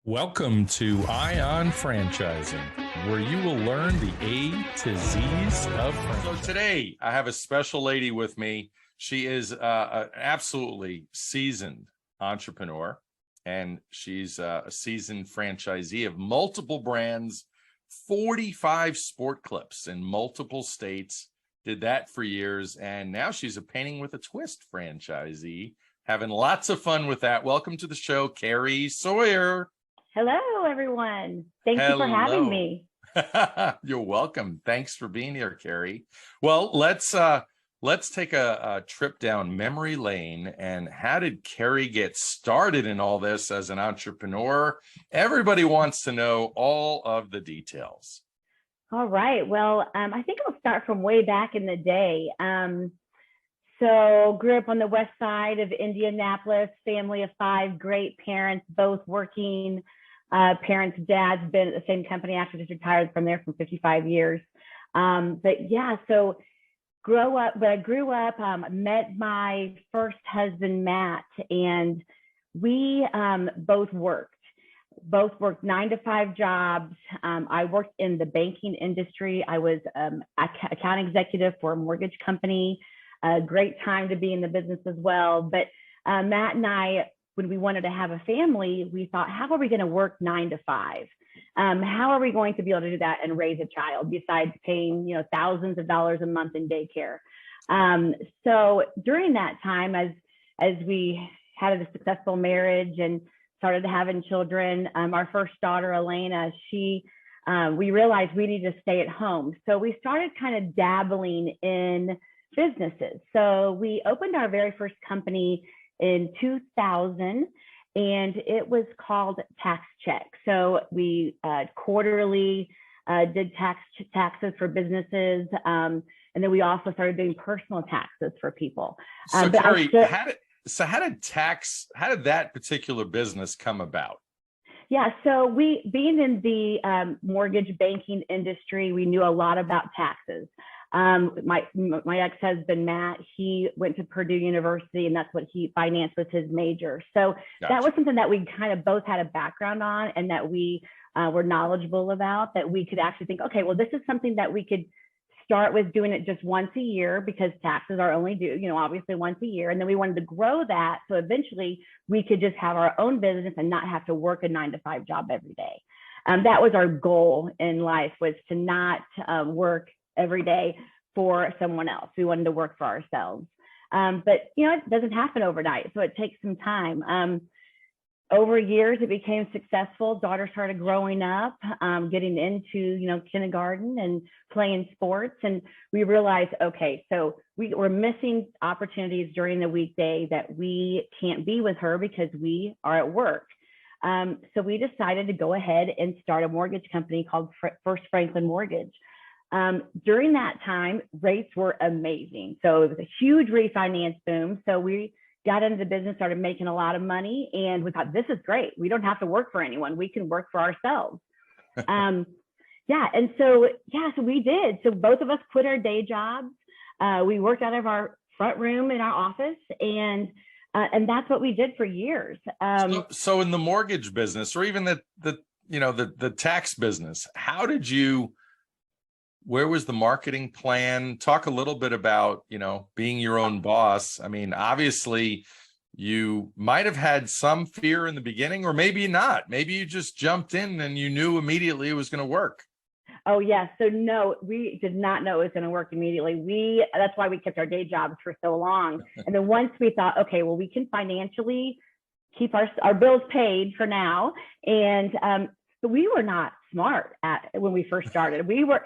Welcome to Ion Franchising, where you will learn the A to Z's of franchising. So today, I have a special lady with me. She is an absolutely seasoned entrepreneur, and she's a seasoned franchisee of multiple brands, 45 sport clips in multiple states, did that for years, and now she's a Painting with a Twist franchisee, having lots of fun with that. Welcome to the show, Kerry Sawyer. Hello, everyone. Thank you for having me. You're welcome. Thanks for being here, Kerry. Well, let's take a trip down memory lane. And how did Kerry get started in all this as an entrepreneur? Everybody wants to know all of the details. All right. Well, I think I'll start from way back in the day. So grew up on the west side of Indianapolis, family of 5, great parents, both working. Parents, dad's been at the same company after just retired from there for 55 years. But yeah, so when I grew up, met my first husband, Matt, and we both worked 9-to-5 jobs. I worked in the banking industry. I was account executive for a mortgage company. A great time to be in the business as well. But Matt and I, when we wanted to have a family, we thought, how are we going to work 9 to 5? How are we going to be able to do that and raise a child besides paying, thousands of dollars a month in daycare? So during that time, as we had a successful marriage and started having children, our first daughter, Elena, we realized we needed to stay at home. So we started kind of dabbling in businesses. So we opened our very first company in 2000, and it was called Tax Check. So we quarterly did taxes for businesses, and then we also started doing personal taxes for people. So Kerry, how did that particular business come about? Yeah, so being in the mortgage banking industry, we knew a lot about taxes. My ex-husband, Matt, he went to Purdue University, and that's what he financed with his major. So Gotcha. That was something that we kind of both had a background on, and that we were knowledgeable about, that we could actually think, okay, well, this is something that we could start with doing it just once a year, because taxes are only due, obviously once a year. And then we wanted to grow that, so eventually we could just have our own business and not have to work a 9-to-5 job every day. That was our goal in life, was to not work every day for someone else. We wanted to work for ourselves. But it doesn't happen overnight, so it takes some time. Over years, it became successful. Daughter started growing up, getting into kindergarten and playing sports, and we realized, okay, so we were missing opportunities during the weekday that we can't be with her because we are at work. So we decided to go ahead and start a mortgage company called First Franklin Mortgage. During that time, rates were amazing. So it was a huge refinance boom. So we got into the business, started making a lot of money, and we thought, this is great. We don't have to work for anyone. We can work for ourselves. So we did. So both of us quit our day jobs. We worked out of our front room in our office, and that's what we did for years. So in the mortgage business, or even the tax business, where was the marketing plan? Talk a little bit about, being your own boss. I mean, obviously you might have had some fear in the beginning, or maybe not. Maybe you just jumped in and you knew immediately it was going to work. Oh, yeah. So no, we did not know it was going to work immediately. That's why we kept our day jobs for so long. And then once we thought, okay, well, we can financially keep our bills paid for now. But we were not smart when we first started. We were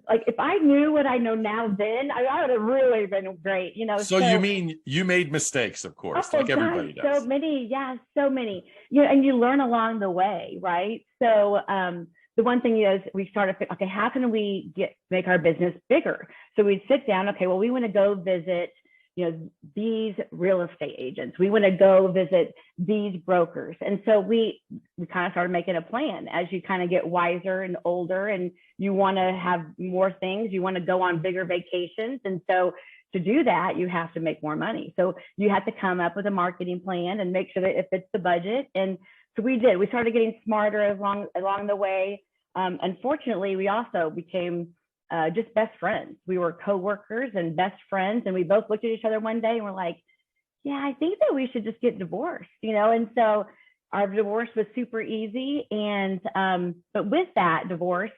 like, if I knew what I know now then, I would have really been great, So you mean you made mistakes, of course, like everybody does. So many. And you learn along the way, right? So the one thing is we started, okay, how can we make our business bigger? So we'd sit down, okay, well, we want to go visit these real estate agents. We want to go visit these brokers. And so we kind of started making a plan. As you kind of get wiser and older and you want to have more things, you want to go on bigger vacations. And so to do that, you have to make more money. So you have to come up with a marketing plan and make sure that it fits the budget. And So we did. We started getting smarter along the way. Unfortunately, we also became just best friends. We were coworkers and best friends, and we both looked at each other one day and were like, "Yeah, I think that we should just get divorced," you know. And so our divorce was super easy. And but with that divorce,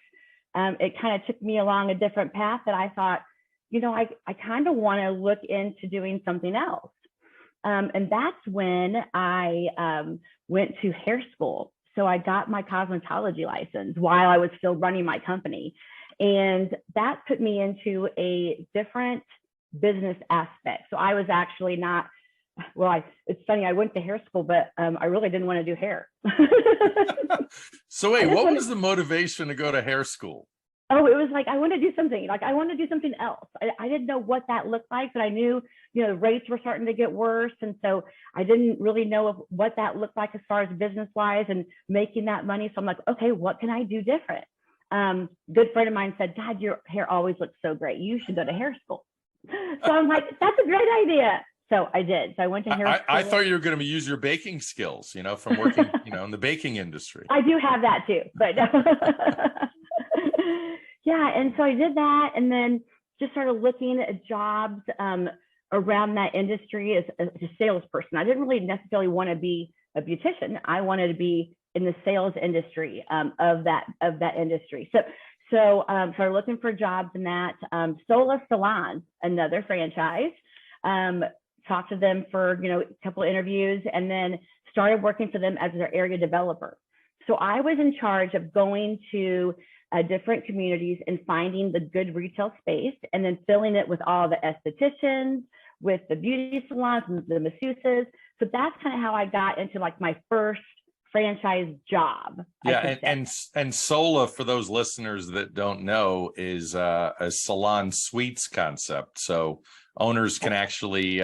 it kind of took me along a different path that I thought, you know, I kind of want to look into doing something else. And that's when I went to hair school. So I got my cosmetology license while I was still running my company. And that put me into a different business aspect. So I was actually not, well, it's funny, I went to hair school, but I really didn't want to do hair. So wait, what was the motivation to go to hair school? Oh, it was like, I want to do something. Like, I want to do something else. I didn't know what that looked like, but I knew, you know, the rates were starting to get worse. And so I didn't really know what that looked like as far as business wise and making that money. So I'm like, okay, what can I do different? Good friend of mine said, "God, your hair always looks so great. You should go to hair school." So I'm like, that's a great idea. So I did. So I went to hair school. I thought you were going to use your baking skills, you know, from working, you know, in the baking industry. I do have that too, but yeah. And so I did that, and then just started looking at jobs around that industry as a salesperson. I didn't really necessarily want to be a beautician. I wanted to be in the sales industry of that industry. So started looking for jobs in that. Sola Salons, another franchise. Talked to them for, you know, a couple of interviews, and then started working for them as their area developer. So I was in charge of going to different communities and finding the good retail space, and then filling it with all the estheticians, with the beauty salons and the masseuses. So that's kind of how I got into like my first franchise job. Yeah, and Sola, for those listeners that don't know, is a salon suites concept. So owners can actually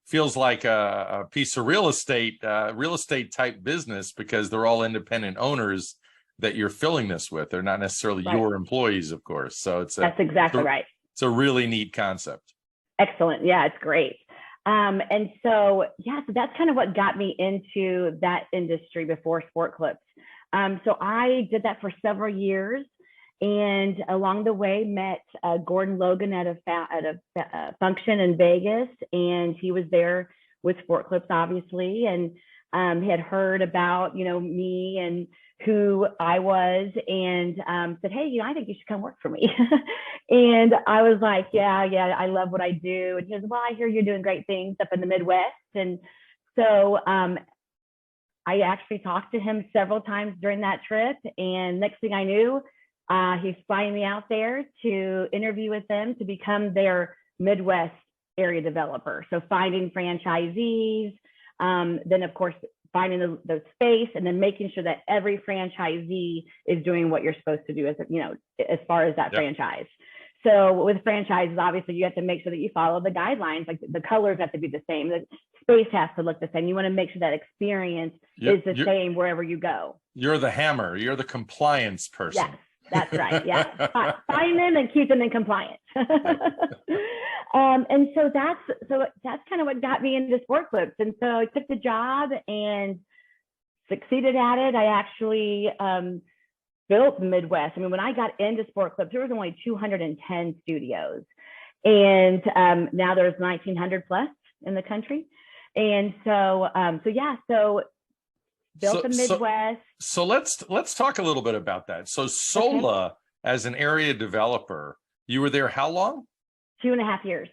feels like a piece of real estate type business, because they're all independent owners that you're filling this with. They're not necessarily your employees, of course. So that's exactly right. It's a really neat concept. Excellent. Yeah, it's great. And so, yeah, so that's kind of what got me into that industry before Sport Clips. So I did that for several years, and along the way met Gordon Logan at a function in Vegas, and he was there with Sport Clips, obviously, and he had heard about, you know, me and who I was, and said, "Hey, you know, I think you should come work for me." And I was like, yeah, I love what I do. And he goes, "Well, I hear you're doing great things up in the Midwest." And so I actually talked to him several times during that trip. And next thing I knew, he's flying me out there to interview with them to become their Midwest area developer. So finding franchisees, then of course, finding the space, and then making sure that every franchisee is doing what you're supposed to do as, you know, as far as that franchise. So with franchises, obviously you have to make sure that you follow the guidelines, like the colors have to be the same, the space has to look the same. You want to make sure that experience is the same wherever you go. You're the hammer. You're the compliance person. Yes, that's right. Yeah. Find them and keep them in compliance. And so that's kind of what got me into Sport Clips. And so I took the job and succeeded at it. I actually built the Midwest. I mean, when I got into Sport Clips, there was only 210 studios, and now there's 1,900 plus in the country. And so built the Midwest. So let's talk a little bit about that. So Sola, as an area developer, you were there how long? 2.5 years.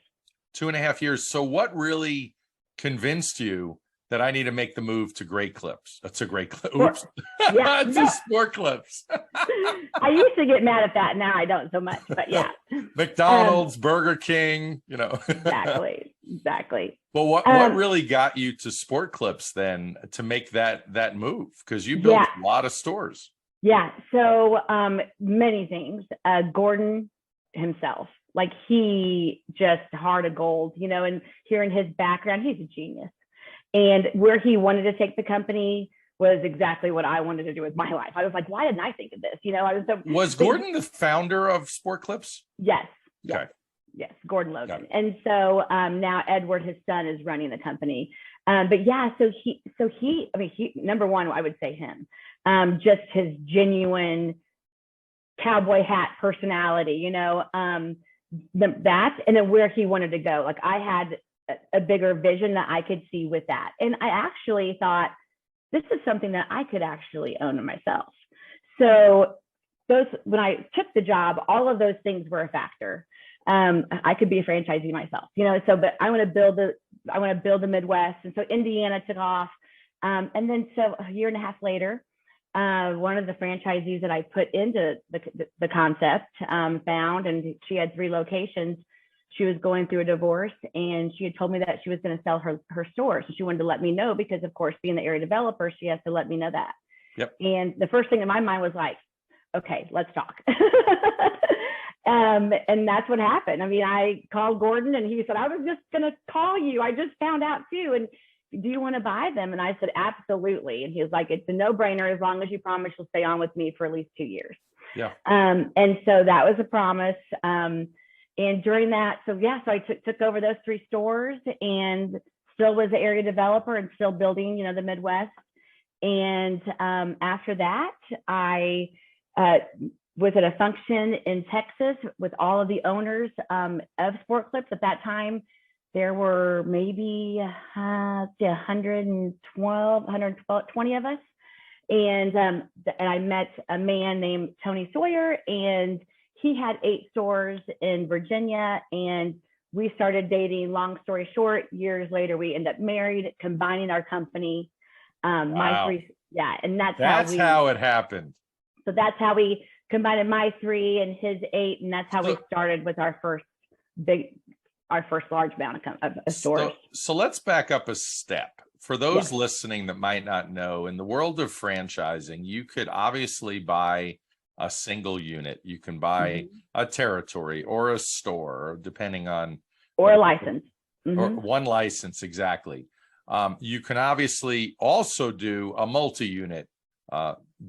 2.5 years. So what really convinced you that I need to make the move to Great Clips? To Great Clips. Oops. Yeah, to Sport Clips. I used to get mad at that. Now I don't so much, but yeah. McDonald's, Burger King, you know. Exactly. Well, what really got you to Sport Clips then to make that move? Because you built a lot of stores. Yeah. So many things. Gordon himself, like, he just heart of gold, you know, and hearing his background, he's a genius. And where he wanted to take the company was exactly what I wanted to do with my life. I was like, why didn't I think of this? You know, Was Gordon the founder of Sport Clips? Yes. Okay. Yes, Gordon Logan. And so now Edward, his son, is running the company. But yeah, I mean, number one, I would say him, just his genuine cowboy hat personality, that, and then where he wanted to go. Like I had a bigger vision that I could see with that. And I actually thought this is something that I could actually own myself. So when I took the job, all of those things were a factor. I could be a franchisee myself, but I want to build the Midwest. And so Indiana took off. And then so a year and a half later, one of the franchisees that I put into the concept found, and she had 3 locations. She was going through a divorce, and she had told me that she was going to sell her store. So she wanted to let me know, because of course, being the area developer, she has to let me know that. Yep. And the first thing in my mind was like, okay, let's talk. And that's what happened. I mean, I called Gordon, and he said, I was just going to call you. I just found out too. And do you want to buy them? And I said, absolutely. And he was like, it's a no-brainer as long as you promise you'll stay on with me for at least 2 years. Yeah. And so that was a promise. And during that, so I took over those 3 stores, and still was the area developer and still building, the Midwest. And after that, I was at a function in Texas with all of the owners of Sport Clips. At that time, there were maybe 120 of us. And I met a man named Tony Sawyer, and he had 8 stores in Virginia, and we started dating. Long story short, years later, we ended up married, combining our company. Wow. My 3, and that's how it happened. So that's how we combined my 3 and his 8, and that's how we started with our first large amount of stores. So let's back up a step. For those listening that might not know, in the world of franchising, you could obviously buy a single unit. You can buy a territory or a store, depending on, or a license, or one license. Exactly. You can obviously also do a multi-unit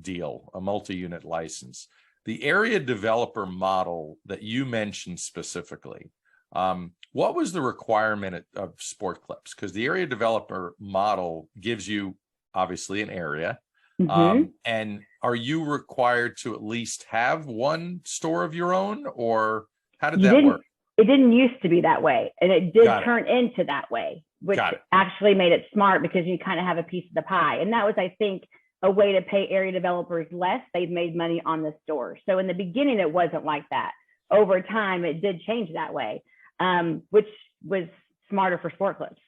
deal, a multi-unit license. The area developer model that you mentioned specifically, what was the requirement of Sport Clips? Because the area developer model gives you obviously an area. And are you required to at least have one store of your own, or how did that work? It didn't used to be that way, and it did turn into that way, which actually made it smart, because you kind of have a piece of the pie. And that was, I think, a way to pay area developers less. They've made money on the store. So in the beginning, it wasn't like that. Over time, it did change that way, which was smarter for Sport Clips.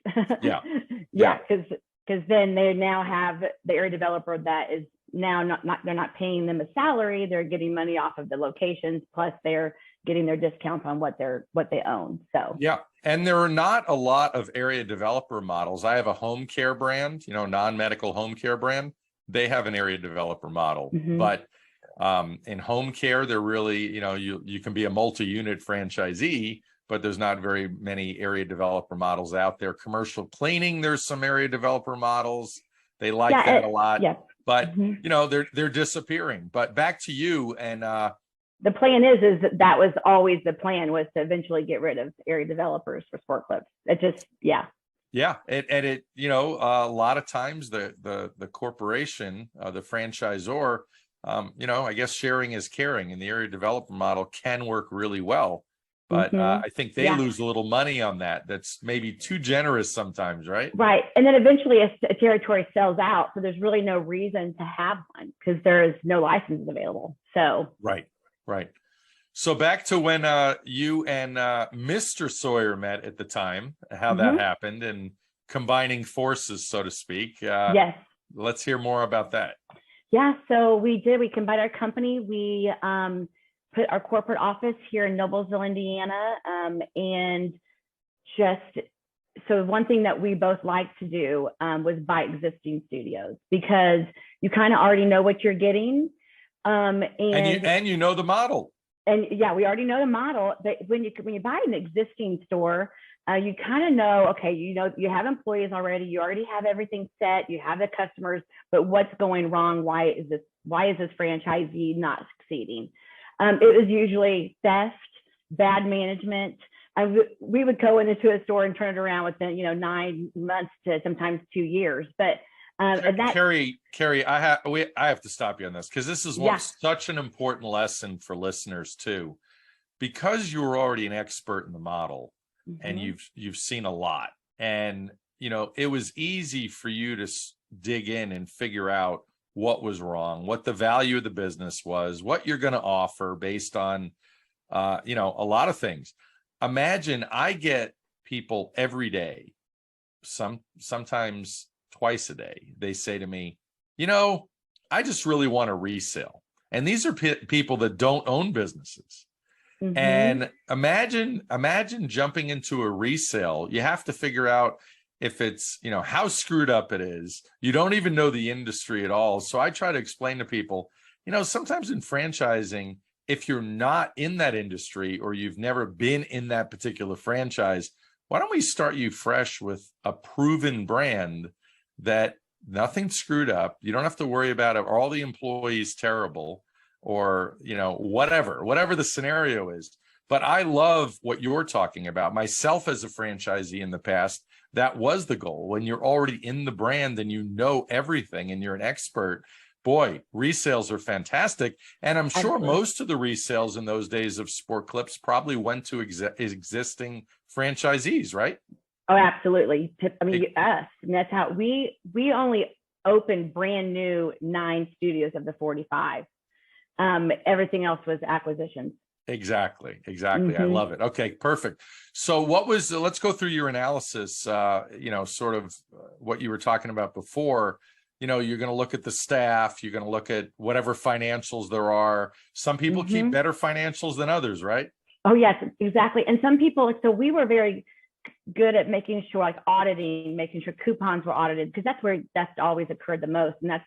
Because then they now have the area developer that is now they're not paying them a salary. They're getting money off of the locations, plus they're getting their discounts on what they own. So and there are not a lot of area developer models. I have a home care brand, non-medical home care brand. They have an area developer model, but in home care, they're really, you can be a multi-unit franchisee, but there's not very many area developer models out there. Commercial cleaning, there's some area developer models. They like that a lot, but they're disappearing. But back to you, and the plan is that was always the plan, was to eventually get rid of area developers for Sport Clips. It just a lot of times the corporation, the franchisor, I guess sharing is caring, and the area developer model can work really well. But I think they lose a little money on that. That's maybe too generous sometimes, right? Right. And then eventually a territory sells out. So there's really no reason to have one, because there is no licenses available. So Right. So back to when you and Mr. Sawyer met at the time, how that happened, and combining forces, so to speak. Yes. Let's hear more about that. Yeah. So we combined our company. We put our corporate office here in Noblesville, Indiana. And so one thing that we both liked to do was buy existing studios, because you kind of already know what you're getting. And you know the model. And we already know the model. But when you buy an existing store, you kind of know, okay, you have employees already, you already have everything set, you have the customers, but what's going wrong? Why is this franchisee not succeeding? It was usually theft, bad management, we would go into a store and turn it around within, 9 months to sometimes 2 years. But Kerry, I have to stop you on this, because this is such an important lesson for listeners too, because you were already an expert in the model, and you've seen a lot, and it was easy for you to dig in and figure out what was wrong, what the value of the business was, what you're going to offer based on a lot of things. Imagine I get people every day, sometimes twice a day. They say to me, I just really want to resell. And these are people that don't own businesses. And imagine jumping into a resale. You have to figure out if it's, how screwed up it is. You don't even know the industry at all. So I try to explain to people, sometimes in franchising, if you're not in that industry or you've never been in that particular franchise, why don't we start you fresh with a proven brand that nothing's screwed up. You don't have to worry about it. Are all the employees terrible, or, whatever the scenario is. But I love what you're talking about. Myself as a franchisee in the past, that was the goal. When you're already in the brand and you know everything and you're an expert, boy, resales are fantastic. And I'm sure most of the resales in those days of Sport Clips probably went to existing franchisees, right? Oh, absolutely. I mean, us. And that's how we only opened brand new 9 studios of the 45. Everything else was acquisitions. Exactly. I love it. Okay, perfect. So let's go through your analysis, sort of what you were talking about before. You're going to look at the staff, you're going to look at whatever financials there are. Some people keep better financials than others, right? Oh, yes, exactly. And some people, so we were very good at making sure, like auditing, making sure coupons were audited, because that's always occurred the most. And that's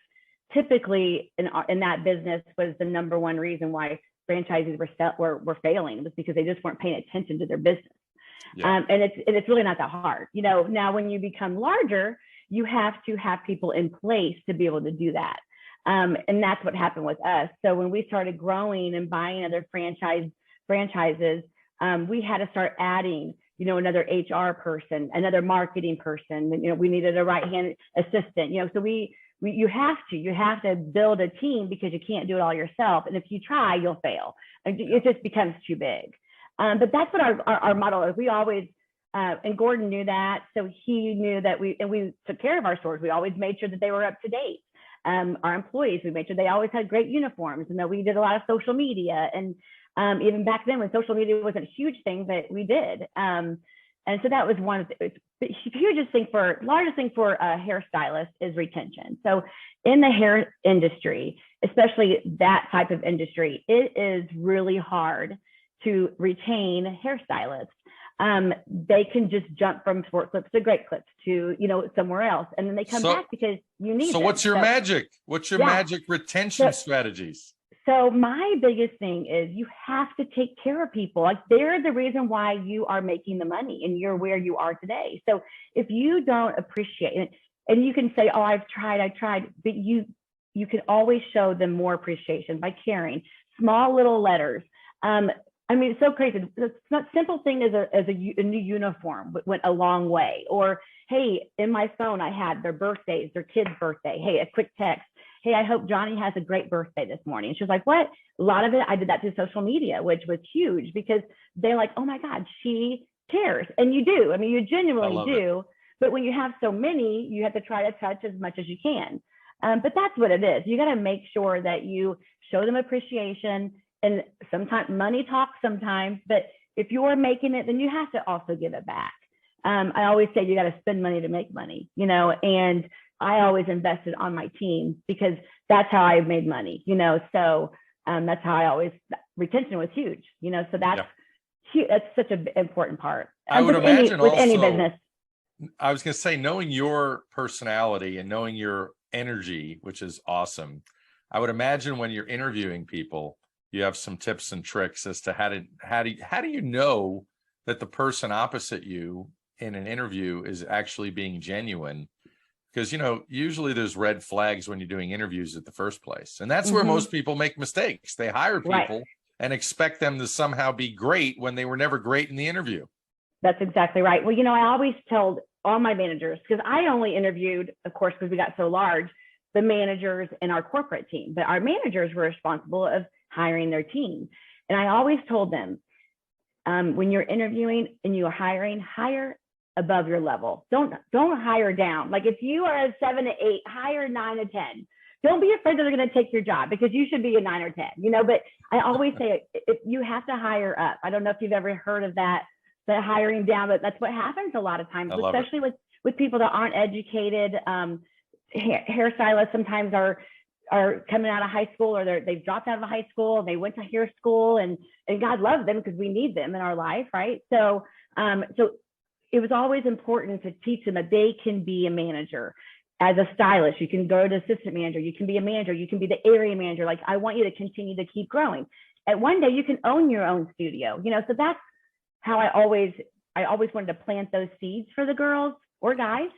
typically in that business was the number one reason why franchises were failing, was because they just weren't paying attention to their business. And it's really not that hard. Now when you become larger, you have to have people in place to be able to do that. And that's what happened with us. So when we started growing and buying other franchises, we had to start adding, another HR person, another marketing person. We needed a right-hand assistant, so you have to build a team, because you can't do it all yourself. And if you try, you'll fail. It just becomes too big. But that's what our model is. We always, and Gordon knew that. So he knew that we took care of our stores. We always made sure that they were up to date. Our employees, we made sure they always had great uniforms, and that we did a lot of social media. And even back then when social media wasn't a huge thing, but we did. And so that was one of the largest thing for a hairstylist is retention. So in the hair industry, especially that type of industry, it is really hard to retain hairstylists. They can just jump from Sport Clips to Great Clips to, somewhere else. And then they come back because you need them. What's your magic? What's your magic retention strategies? So my biggest thing is you have to take care of people. Like, they're the reason why you are making the money and you're where you are today. So if you don't appreciate it, and you can say, oh, I've tried, but you can always show them more appreciation by caring. Small little letters. It's so crazy. It's not simple thing as a new uniform went a long way. Or, hey, in my phone, I had their birthdays, their kid's birthday. Hey, a quick text. Hey, I hope Johnny has a great birthday this morning. And she was like, what? A lot of it, I did that through social media, which was huge, because they're like, oh my God, she cares. And you do. You genuinely do. But when you have so many, you have to try to touch as much as you can. But that's what it is. You got to make sure that you show them appreciation. And sometimes money talks sometimes, but if you're making it, then you have to also give it back. I always say you got to spend money to make money, and I always invested on my team, because that's how I made money, so that's how retention was huge, so that's huge. That's such an important part. I would imagine with any business. I was going to say, knowing your personality and knowing your energy, which is awesome, I would imagine when you're interviewing people, you have some tips and tricks as to how do you know that the person opposite you in an interview is actually being genuine? Because, usually there's red flags when you're doing interviews at the first place. And that's where most people make mistakes. They hire people and expect them to somehow be great when they were never great in the interview. That's exactly right. Well, I always told all my managers, because I only interviewed, of course, because we got so large, the managers in our corporate team, but our managers were responsible of hiring their team. And I always told them, when you're interviewing and you're hiring, hire above your level. Don't hire down. Like if you are a 7 to 8, hire a 9 to 10. Don't be afraid that they're going to take your job, because you should be a 9 or 10, but I always say if you have to hire up. I don't know if you've ever heard of that hiring down, but that's what happens a lot of times, especially with people that aren't educated. Hairstylists sometimes are coming out of high school, or they've dropped out of high school and they went to hair school, and God loves them because we need them in our life, right? So it was always important to teach them that they can be a manager. As a stylist, you can go to assistant manager, you can be a manager, you can be the area manager. Like, I want you to continue to keep growing. And one day you can own your own studio, so that's how I always wanted to plant those seeds for the girls or guys.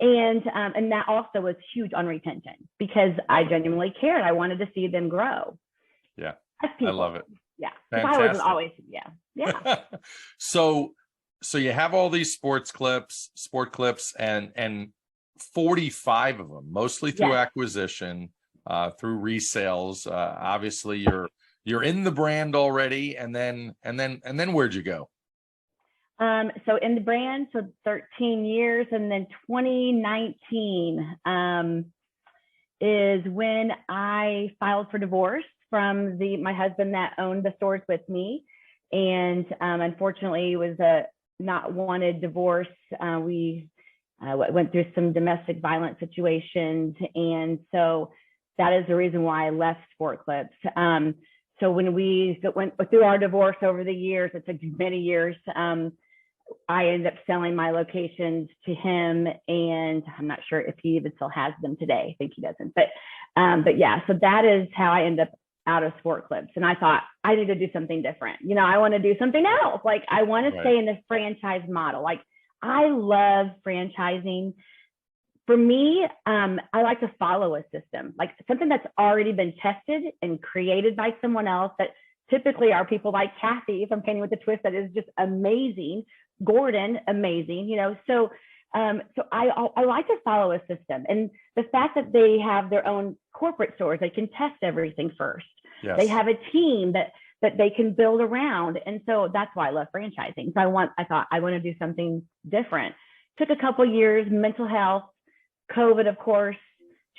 And that also was huge on retention, because I genuinely cared. I wanted to see them grow. Yeah. I love it. Yeah. Fantastic. I wasn't always, yeah. So you have all these sport clips and 45 of them, mostly through acquisition, through resales. Obviously you're in the brand already. And then where'd you go? So in the brand, 13 years, and then 2019 is when I filed for divorce from my husband that owned the stores with me. And unfortunately, it was a not wanted divorce. We went through some domestic violence situations. And so that is the reason why I left Sport Clips. So when we went through our divorce over the years, it took many years, I ended up selling my locations to him, and I'm not sure if he even still has them today. I think he doesn't, but yeah, so that is how I ended up out of Sport Clips. And I thought, I need to do something different. I want to do something else. Like, I want to stay in the franchise model. Like, I love franchising. For me, I like to follow a system, like something that's already been tested and created by someone else, that typically are people like Kathy from Painting with a Twist, that is just amazing. Gordon, amazing, so I like to follow a system. And the fact that they have their own corporate stores, they can test everything first. Yes. They have a team that they can build around. And so that's why I love franchising. So I thought I want to do something different. Took a couple years, mental health, COVID, of course,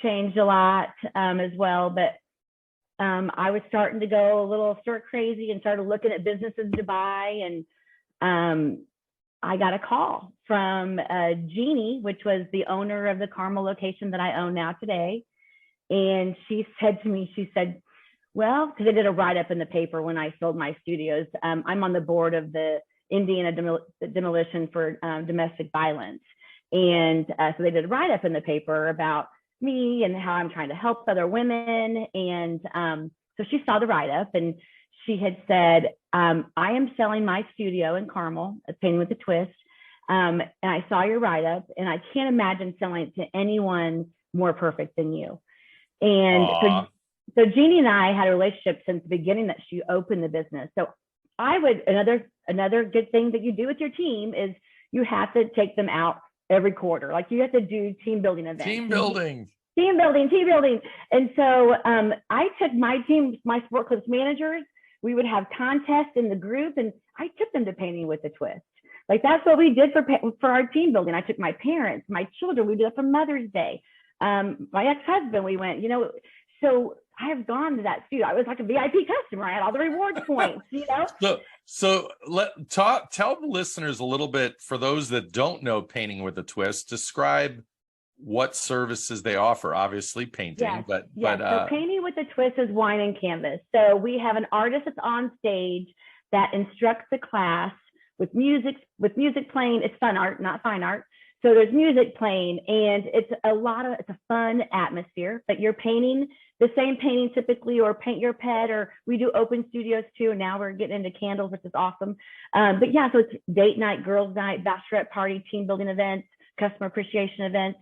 changed a lot as well. But I was starting to go a little stir crazy and started looking at businesses to buy. And I got a call from Jeannie, which was the owner of the Carmel location that I own now today. And she said to me, well, because I did a write-up in the paper when I sold my studios. I'm on the board of the Indiana Demolition for Domestic Violence. And so they did a write-up in the paper about me and how I'm trying to help other women. And so she saw the write-up, and she had said, I am selling my studio in Carmel, Painting with a Twist. And I saw your write-up, and I can't imagine selling it to anyone more perfect than you. And so Jeannie and I had a relationship since the beginning that she opened the business. So another good thing that you do with your team is you have to take them out every quarter. Like, you have to do team building events. Team building. And so I took my team, my Sport Clips managers, we would have contests in the group, and I took them to Painting with a Twist. Like, that's what we did for our team building. I took my parents, my children, we did it for Mother's Day. My ex-husband, we went, so I have gone to that studio. I was like a VIP customer. I had all the reward points, So tell the listeners a little bit, for those that don't know Painting with a Twist, describe what services they offer. Obviously painting, yes. So Painting with a Twist is wine and canvas. So we have an artist that's on stage that instructs the class with music playing. It's fun art, not fine art. So there's music playing, and it's a fun atmosphere, but you're painting the same painting typically, or paint your pet, or we do open studios too. And now we're getting into candles, which is awesome. But yeah, so it's date night, girls night, bachelorette party, team building events, customer appreciation events.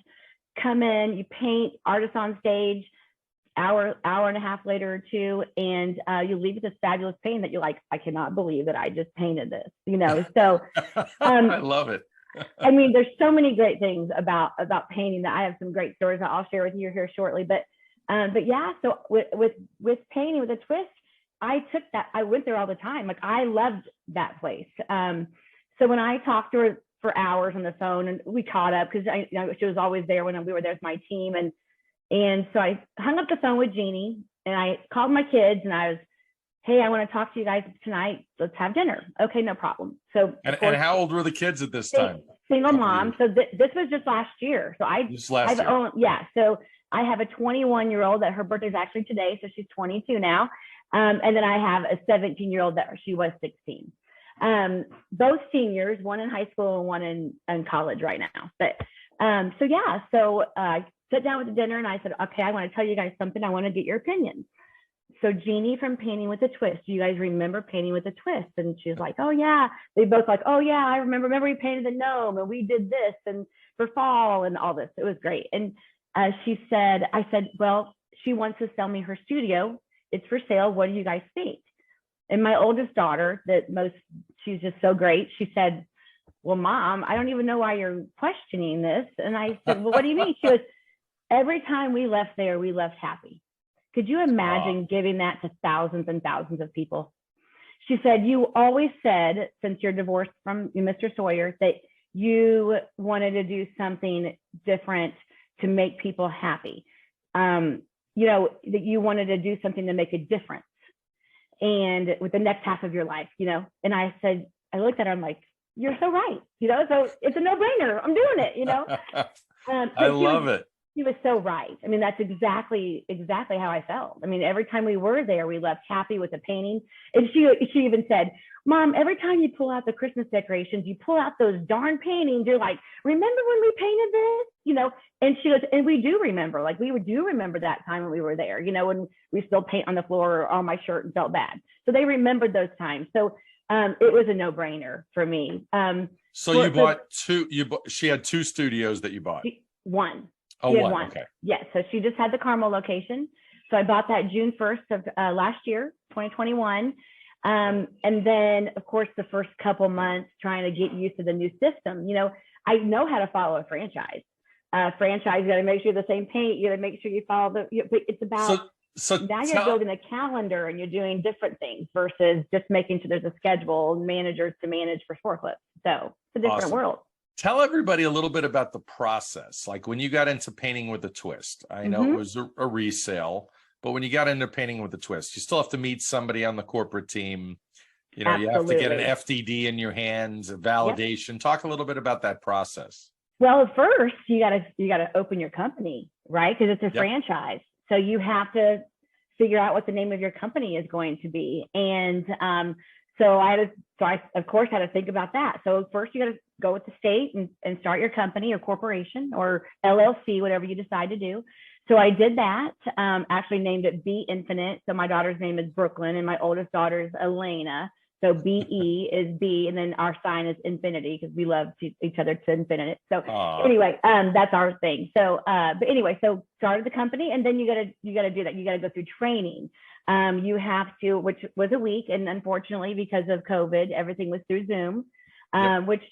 Come in, you paint, artists on stage, hour and a half later or two, and you leave with this fabulous painting that you're like, I cannot believe that I just painted this, So I love it. I mean, there's so many great things about painting that I have some great stories that I'll share with you here shortly. But yeah, so with painting with a twist, I went there all the time. Like, I loved that place. So when I talked to her for hours on the phone, and we caught up because she was always there when we were there with my team, and so I hung up the phone with Jeannie, and I called my kids, and I was, hey, I want to talk to you guys tonight. Let's have dinner. Okay, no problem. So and how old were the kids at this time? Single mom. So this was just last year. So So I have a 21-year-old that her birthday is actually today, so she's 22 now. And then I have a 17-year-old that she was 16. Both seniors, one in high school and one in college right now. But so I sat down with the dinner and I said, okay, I want to tell you guys something. I want to get your opinion. So Jeannie from Painting with a Twist, do you guys remember Painting with a Twist? And she's like, oh yeah. They both like, oh yeah, I remember we painted the gnome and we did this and for fall and all this. It was great. And I said, well, she wants to sell me her studio. It's for sale. What do you guys think? And my oldest daughter, she's just so great. She said, well, Mom, I don't even know why you're questioning this. And I said, well, what do you mean? She goes, every time we left there, we left happy. Could you imagine giving that to thousands and thousands of people? She said, you always said, since you're divorced from Mr. Sawyer, that you wanted to do something different to make people happy. That you wanted to do something to make a difference. And with the next half of your life, and I said, I looked at her, I'm like, you're so right. So it's a no-brainer. I'm doing it, I love it. He was so right. I mean, that's exactly how I felt. I mean, every time we were there, we left happy with the painting. And she even said, Mom, every time you pull out the Christmas decorations, you pull out those darn paintings. You're like, remember when we painted this? And she goes, and we do remember, like we do remember that time when we were there, when we spilled paint on the floor or on my shirt and felt bad. So they remembered those times. So it was a no-brainer for me. She had two studios that you bought. One. Oh, one. Okay. Yes. So she just had the Carmel location. So I bought that June 1st of last year, 2021. And then, of course, the first couple months trying to get used to the new system. I know how to follow a franchise. You got to make sure the same paint. You got to make sure you follow it's about. So now you're building a calendar and you're doing different things versus just making sure there's a schedule and managers to manage for store clips. So it's a different world. Tell everybody a little bit about the process. Like when you got into Painting with a Twist, I know it was a resale, but when you got into Painting with a Twist, you still have to meet somebody on the corporate team. Absolutely. You have to get an FDD in your hands, a validation. Yep. Talk a little bit about that process. Well, first you gotta open your company, right? Because it's a franchise. So you have to figure out what the name of your company is going to be. And so I of course had to think about that. So first you got to go with the state and start your company or corporation or LLC, whatever you decide to do. So I did that, actually named it Be Infinite. So my daughter's name is Brooklyn and my oldest daughter is Elena. So BE is B, and then our sign is infinity because we love each other to infinite. So anyway, that's our thing. So, but anyway, so started the company, and then you gotta do that. You gotta go through training. You have to, which was a week, and unfortunately, because of COVID, everything was through Zoom. Which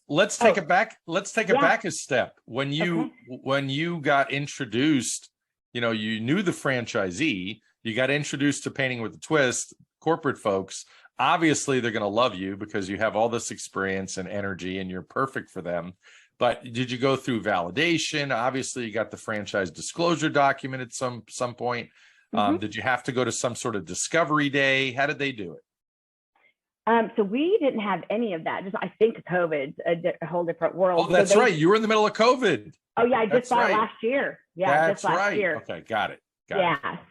let's take it back. Let's take it back a step. When you got introduced, you knew the franchisee. You got introduced to Painting with a Twist. Corporate folks, obviously they're going to love you because you have all this experience and energy and you're perfect for them. But did you go through validation? Obviously you got the franchise disclosure document at some point. Did you have to go to some sort of discovery day? How did they do it? So we didn't have any of that. Just I think COVID's a whole different world. Oh, that's right. You were in the middle of COVID. Oh yeah, I just bought it last year. Yeah, that's just last year. Okay, got it.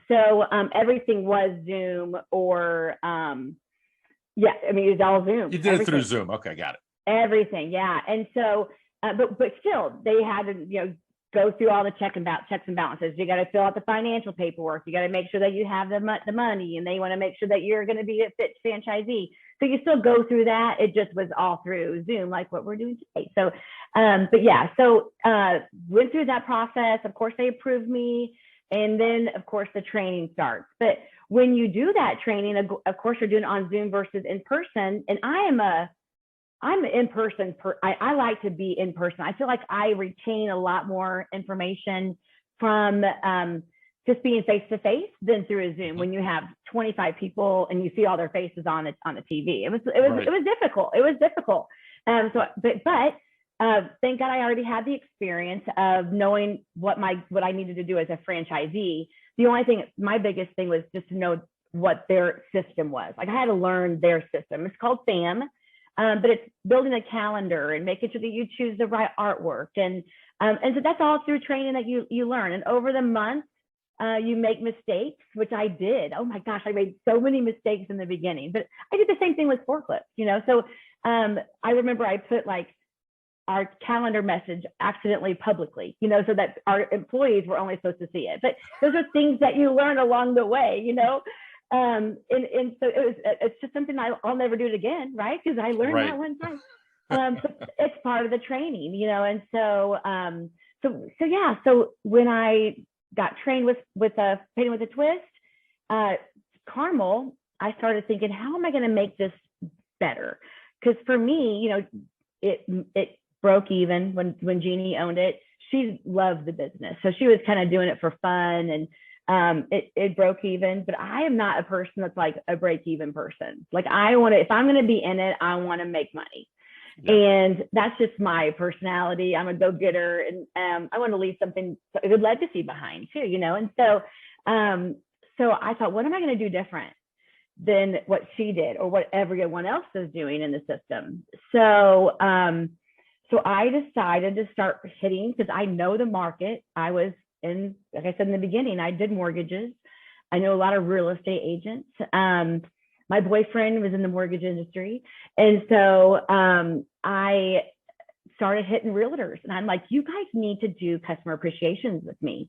So everything was Zoom or I mean it was all Zoom. You did it through Zoom. Okay, got it. Everything, yeah. And so but still they had to go through all the checks and balances. You got to fill out the financial paperwork. You got to make sure that you have the money, and they want to make sure that you're going to be a fit franchisee. So you still go through that. It just was all through Zoom, like what we're doing today. So, but yeah, so went through that process. Of course, they approved me. And then of course the training starts. But when you do that training, of course you're doing it on Zoom versus in person. And I'm in person. I like to be in person. I feel like I retain a lot more information from just being face to face than through a Zoom when you have 25 people and you see all their faces on the TV. It was difficult. It was difficult. Thank God I already had the experience of knowing what I needed to do as a franchisee. The only thing, my biggest thing was just to know what their system was. Like I had to learn their system. It's called FAM, but it's building a calendar and making sure that you choose the right artwork. And so that's all through training that you learn. And over the months, you make mistakes, which I did. Oh my gosh, I made so many mistakes in the beginning, but I did the same thing with forklifts, you know? So I remember I put like our calendar message accidentally publicly, you know, so that our employees were only supposed to see it. But those are things that you learn along the way, you know? And so it's just something I'll never do it again, right? Because I learned that one time. But it's part of the training, you know? And so, so when I got trained with painting with a twist, caramel, I started thinking, how am I going to make this better? Because for me, you know, it broke even when Jeannie owned it. She loved the business, so she was kind of doing it for fun, and it broke even. But I am not a person that's like a break even person. Like if I'm going to be in it, I want to make money. Yeah. And that's just my personality. I'm a go-getter, and I want to leave a good legacy behind too, you know? And so, so I thought, what am I going to do different than what she did or what everyone else is doing in the system? So, so I decided to start hitting, because I know the market. I was like I said in the beginning, I did mortgages. I know a lot of real estate agents. My boyfriend was in the mortgage industry. And so I started hitting realtors, and I'm like, you guys need to do customer appreciations with me.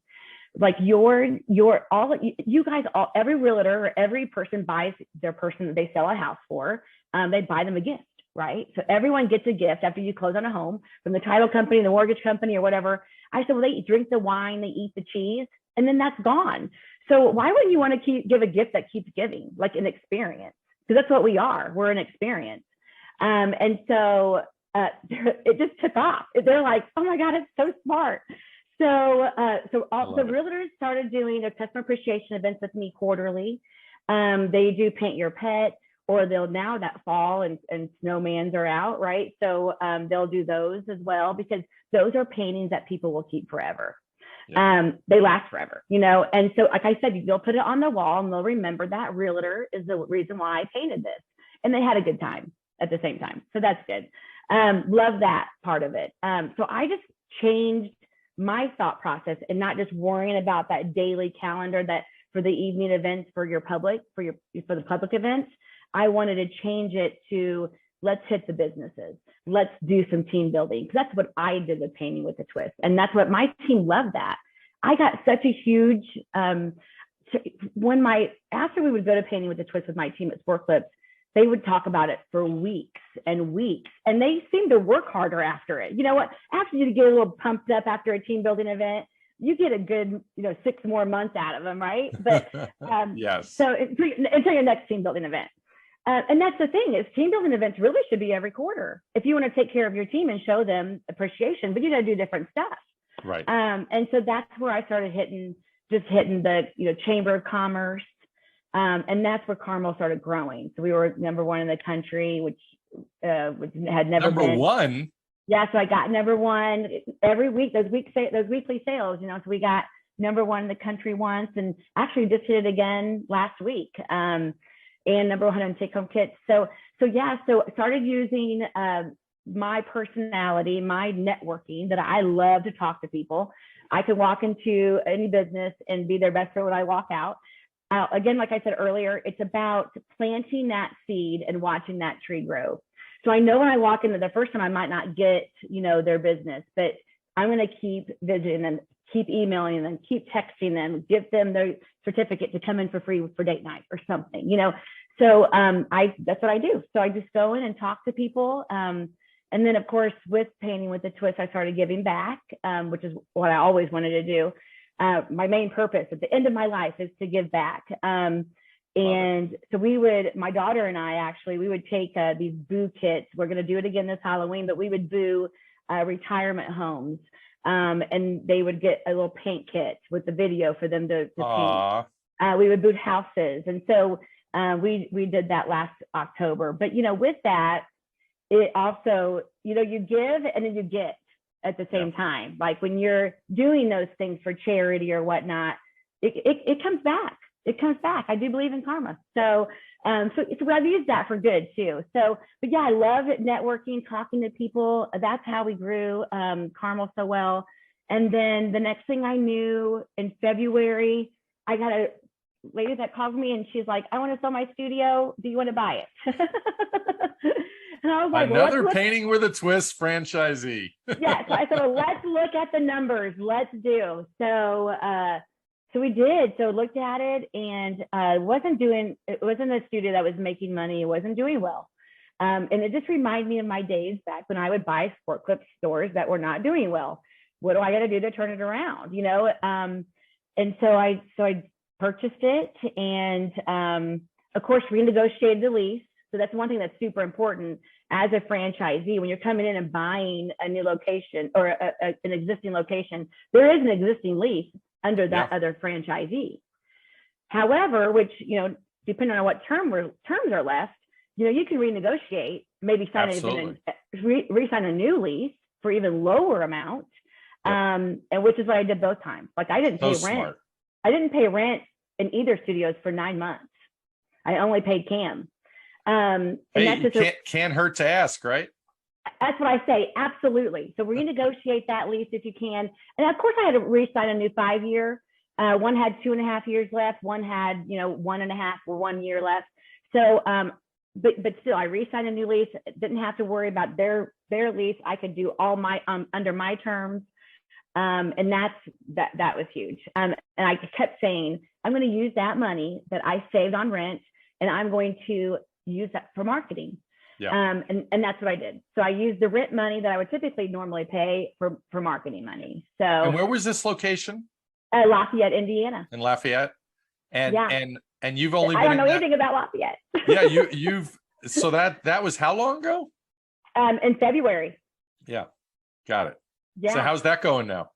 Like you guys, every realtor or every person buys their person that they sell a house for, they buy them a gift, right? So everyone gets a gift after you close on a home from the title company, the mortgage company, or whatever. I said, well, they drink the wine, they eat the cheese, and then that's gone. So why wouldn't you want to give a gift that keeps giving, like an experience? Because that's what we are. We're an experience. And so it just took off. They're like, oh my God, it's so smart. So the realtors started doing their customer appreciation events with me quarterly. They do paint your pet, or they'll now that fall and snowmans are out, right? So they'll do those as well, because those are paintings that people will keep forever. Yeah. They last forever, you know? And so, like I said, they'll put it on the wall and they'll remember that realtor is the reason why I painted this. And they had a good time at the same time. So that's good. Love that part of it. So I just changed my thought process and not just worrying about that daily calendar that for the evening events for your public, for the public events. I wanted to change it to, let's hit the businesses. Let's do some team building. Because that's what I did with Painting with a Twist. And that's what my team loved that. I got such a huge, after we would go to Painting with a Twist with my team at Sport Clips, they would talk about it for weeks and weeks. And they seemed to work harder after it. You know what? After you get a little pumped up after a team building event, you get a good, 6 more months out of them, right? But yes. So until your next team building event. And that's the thing, is team building events really should be every quarter if you want to take care of your team and show them appreciation, but you got to do different stuff. Right. And so that's where I started hitting the, Chamber of Commerce. And that's where Carmel started growing. So we were number one in the country, which had never been. Number one? Yeah. So I got number one every week, those weekly sales, so we got number one in the country once, and actually just hit it again last week. And number one on take-home kits. So I started using my personality, my networking, that I love to talk to people. I can walk into any business and be their best friend when I walk out. Again, like I said earlier, it's about planting that seed and watching that tree grow. So I know when I walk into the first time, I might not get, their business, but I'm going to keep visiting them, keep emailing them, keep texting them, give them their certificate to come in for free for date night or something, So that's what I do. So I just go in and talk to people. And then of course, with Painting with a Twist, I started giving back, which is what I always wanted to do. my main purpose at the end of my life is to give back. And so my daughter and I actually, we would take these boo kits. We're going to do it again this Halloween, but we would boo retirement homes. And they would get a little paint kit with the video for them to paint. We would boot houses. And so we did that last October. But, with that, it also, you give and then you get at the same time. Like when you're doing those things for charity or whatnot, it comes back. It comes back. I do believe in karma. So I've used that for good too. So, but yeah, I love networking, talking to people. That's how we grew Carmel so well. And then the next thing I knew, in February, I got a lady that called me and she's like, I want to sell my studio. Do you want to buy it? And I was like, another Painting with a Twist franchisee. Yes. I said, well, let's look at the numbers. Let's do. So we did. So looked at it, and it wasn't a studio that was making money. It wasn't doing well. And it just reminded me of my days back when I would buy Sport Clip stores that were not doing well. What do I got to do to turn it around? And so I purchased it, and of course renegotiated the lease. So that's one thing that's super important as a franchisee. When you're coming in and buying a new location or an existing location, there is an existing lease under that other franchisee. However, which, depending on what terms are left, you can renegotiate, maybe re-sign a new lease for even lower amount. And which is what I did both times. Like I didn't pay rent. Smart. I didn't pay rent in either studios for 9 months. I only paid Cam. And that's just can't hurt to ask, right? That's what I say. Absolutely. So renegotiate that lease if you can. And of course I had to re-sign a new 5-year. One had 2.5 years left. One had, 1.5 or 1 year left. So, but still I re-signed a new lease. Didn't have to worry about their lease. I could do all my, under my terms. And that was huge. And I kept saying, I'm going to use that money that I saved on rent, and I'm going to use that for marketing. And that's what I did. So I used the rent money that I would typically normally pay for marketing money. So, and where was this location? Lafayette, Indiana. In Lafayette. And you've only I don't know anything about Lafayette. you've so that was how long ago? In February. Yeah. Got it. Yeah. So how's that going now?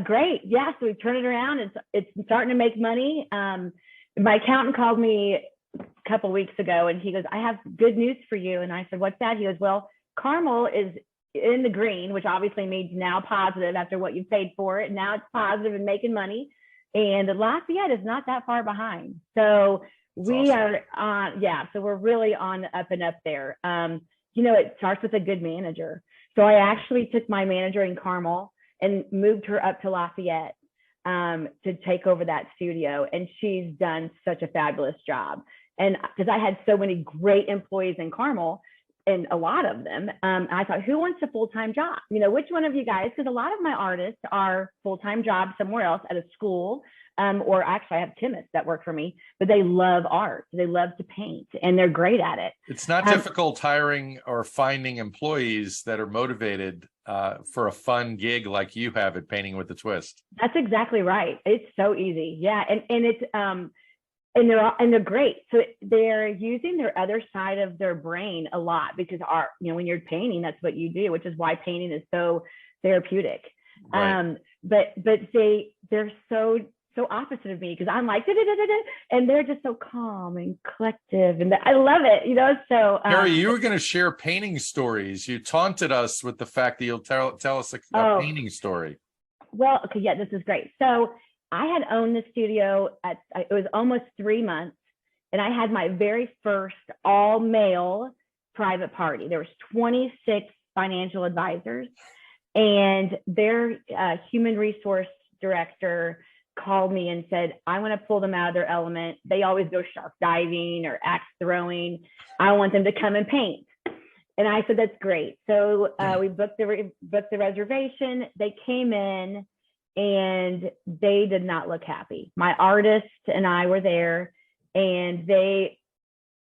Great. Yeah. So we've turned it around. It's starting to make money. My accountant called me a couple of weeks ago and he goes, I have good news for you. And I said, what's that? He goes, well, Carmel is in the green, which obviously means now positive after what you paid for it. Now it's positive and making money. And Lafayette is not that far behind. So we are on, so we're really on the up and up there. It starts with a good manager. So I actually took my manager in Carmel and moved her up to Lafayette to take over that studio. And she's done such a fabulous job. And because I had so many great employees in Carmel, and a lot of them, I thought, who wants a full-time job? Which one of you guys? Because a lot of my artists are full-time jobs somewhere else at a school, or actually I have chemists that work for me, but they love art. They love to paint and they're great at it. It's not difficult hiring or finding employees that are motivated for a fun gig like you have at Painting with a Twist. That's exactly right. It's so easy. Yeah. And it's, and they're great. So they're using their other side of their brain a lot, because art, when you're painting, that's what you do, which is why painting is so therapeutic. Right. But they're so opposite of me, because I'm like, and they're just so calm and collective, and I love it, so. Kerry, you were going to share painting stories. You taunted us with the fact that you'll tell us a painting story. Well, okay, yeah, this is great. So I had owned the studio it was almost 3 months, and I had my very first all male private party. There was 26 financial advisors, and their human resource director called me and said, I want to pull them out of their element. They always go shark diving or axe throwing. I want them to come and paint. And I said, that's great. So we booked the reservation. They came in and they did not look happy. My artist and I were there, and they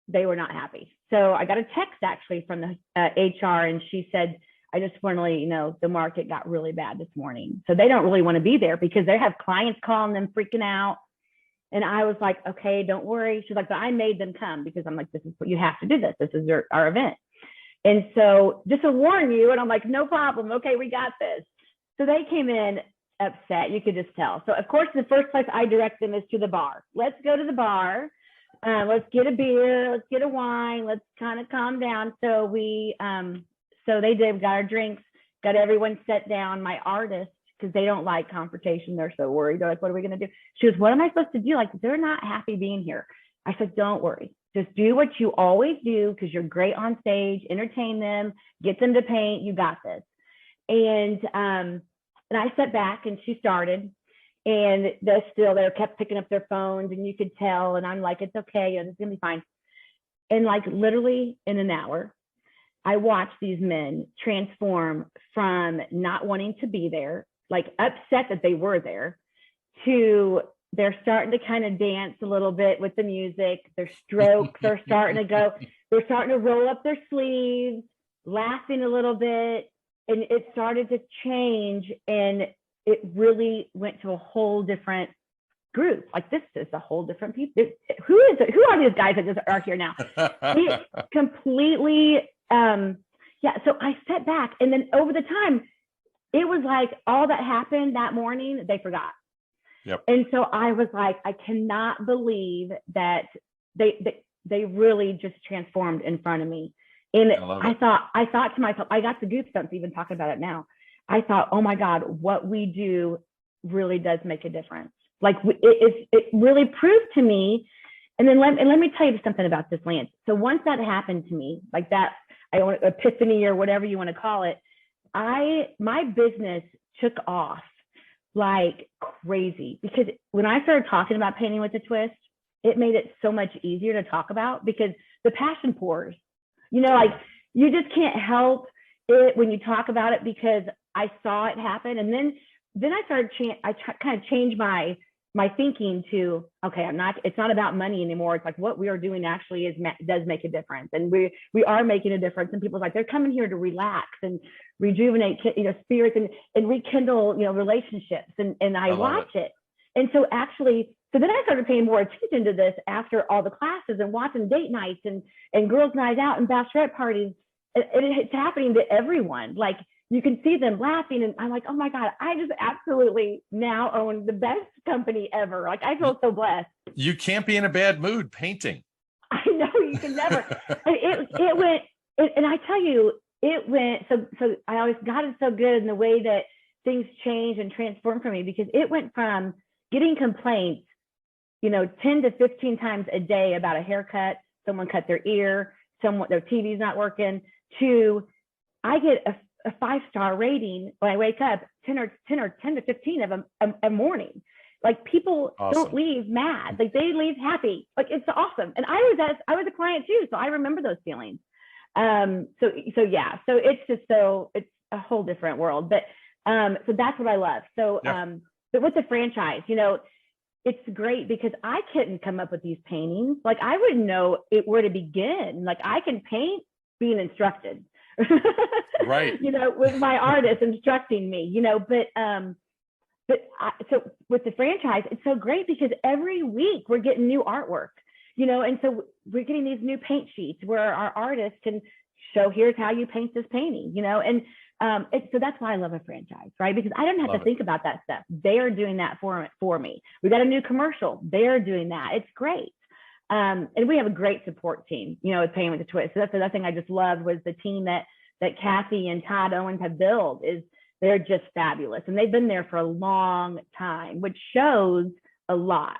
were not happy. So I got a text actually from the HR, and she said, I just finally, the market got really bad this morning. So they don't really want to be there because they have clients calling them freaking out. And I was like, okay, don't worry. She's like, but I made them come because I'm like, this is what you have to do this. This is our event. And so just to warn you, and I'm like, no problem. Okay, we got this. So they came in upset. You could just tell. So of course, the first place I direct them is to the bar. Let's go to the bar. Let's get a beer. Let's get a wine. Let's kind of calm down. So so they did, got our drinks, got everyone set down. My artist, because they don't like confrontation. They're so worried. They're like, what are we going to do? She goes, what am I supposed to do? Like, they're not happy being here. I said, don't worry. Just do what you always do because you're great on stage. Entertain them. Get them to paint. You got this. And I sat back and she started. And they kept picking up their phones and you could tell. And I'm like, it's okay. It's going to be fine. And like literally in an hour, I watched these men transform from not wanting to be there, like upset that they were there, to they're starting to kind of dance a little bit with the music. Their strokes are starting to go. They're starting to roll up their sleeves, laughing a little bit. And it started to change. And it really went to a whole different group. Like, this is a whole different people. Who are these guys that just are here now? It completely, so I sat back, and then over the time, it was like all that happened that morning, they forgot. Yep. And so I was like, I cannot believe that they really just transformed in front of me. And I thought to myself, I got the goosebumps even talking about it now. I thought, oh my God, what we do really does make a difference. Like, it really proved to me. And then let me tell you something about this, Lance. So once that happened to me, like that, epiphany or whatever you want to call it, my business took off like crazy, because when I started talking about painting with a twist, it made it so much easier to talk about because the passion pours. Like, you just can't help it when you talk about it, because I saw it happen. And then I started, kind of changed my thinking to, okay, it's not about money anymore. It's like what we are doing actually does make a difference. And we are making a difference. And people's like, they're coming here to relax and rejuvenate, spirits and rekindle, relationships. And I watch it. And so then I started paying more attention to this after all the classes and watching date nights and girls' night out and bachelorette parties. It's happening to everyone. Like, you can see them laughing, and I'm like, oh my God, I just absolutely now own the best company ever. Like, I feel so blessed. You can't be in a bad mood painting. I know, you can never. It went, and I tell you, it went, so I always got it so good in the way that things changed and transformed for me, because it went from getting complaints, 10 to 15 times a day about a haircut, someone cut their ear, their TV's not working, to I get a 5-star rating when I wake up, 10 to 15 of them a morning. Like, people don't leave mad, like they leave happy. Like, it's awesome. And I was a client too, so I remember those feelings. So it's a whole different world. But so that's what I love. So but with the franchise, it's great because I couldn't come up with these paintings. Like, I wouldn't know where to begin. Like, I can paint being instructed. Right. With my artist instructing me, so with the franchise, it's so great because every week we're getting new artwork, and so we're getting these new paint sheets where our artist can show, here's how you paint this painting, and so that's why I love a franchise, right? Because I don't have to think about that stuff. They're doing that for me. We got a new commercial. They're doing that. It's great. And we have a great support team, with Painting with a Twist. So that's another thing I just loved, was the team that Kathy and Todd Owens have built. They're just fabulous. And they've been there for a long time, which shows a lot.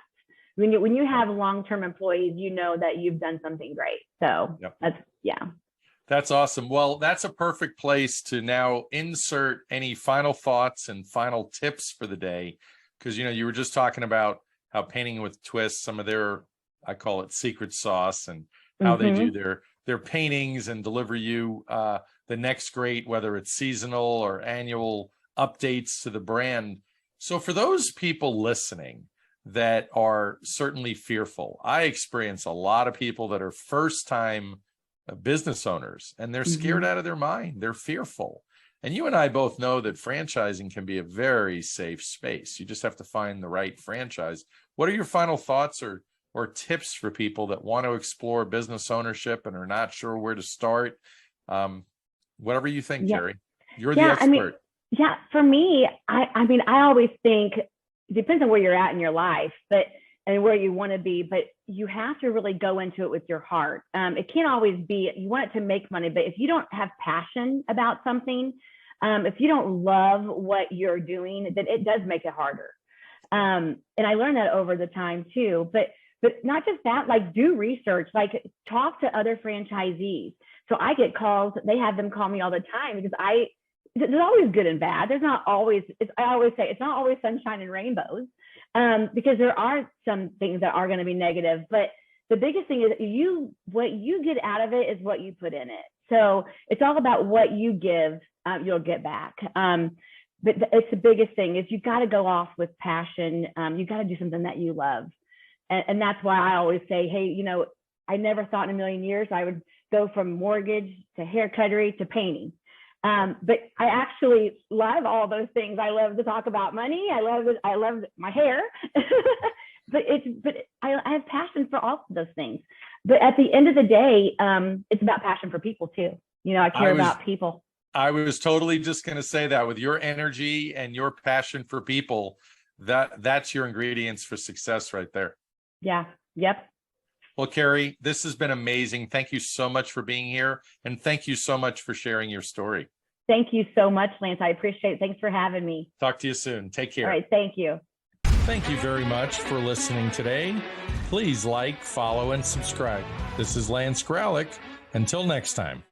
When you have long-term employees, that you've done something great. So That's awesome. Well, that's a perfect place to now insert any final thoughts and final tips for the day. Because, you were just talking about how Painting with Twists, some of their, I call it secret sauce, and how they do their paintings and deliver you the next great, whether it's seasonal or annual updates to the brand. So for those people listening that are certainly fearful, I experience a lot of people that are first-time business owners, and they're scared out of their mind. They're fearful. And you and I both know that franchising can be a very safe space. You just have to find the right franchise. What are your final thoughts or tips for people that want to explore business ownership and are not sure where to start? Whatever you think, Kerry. You're the expert. For me, I mean, I always think it depends on where you're at in your life, and where you want to be, but you have to really go into it with your heart. It can't always be, you want it to make money, but if you don't have passion about something, if you don't love what you're doing, then it does make it harder. And I learned that over the time too, but not just that, like do research, like talk to other franchisees. So I get calls, they have them call me all the time because there's always good and bad. There's not always, I always say, it's not always sunshine and rainbows, because there are some things that are going to be negative. But the biggest thing is what you get out of it is what you put in it. So it's all about what you give, you'll get back. But it's the biggest thing is you got to go off with passion. You got to do something that you love. And that's why I always say, hey, I never thought in a million years I would go from mortgage to hair cuttery to painting. But I actually love all those things. I love to talk about money. I love my hair, but I have passion for all of those things. But at the end of the day, it's about passion for people too. I care about people. I was totally just going to say that with your energy and your passion for people, that's your ingredients for success right there. Yeah. Yep. Well, Kerry, this has been amazing. Thank you so much for being here. And thank you so much for sharing your story. Thank you so much, Lance. I appreciate it. Thanks for having me. Talk to you soon. Take care. All right. Thank you. Thank you very much for listening today. Please like, follow, and subscribe. This is Lance Graulich. Until next time.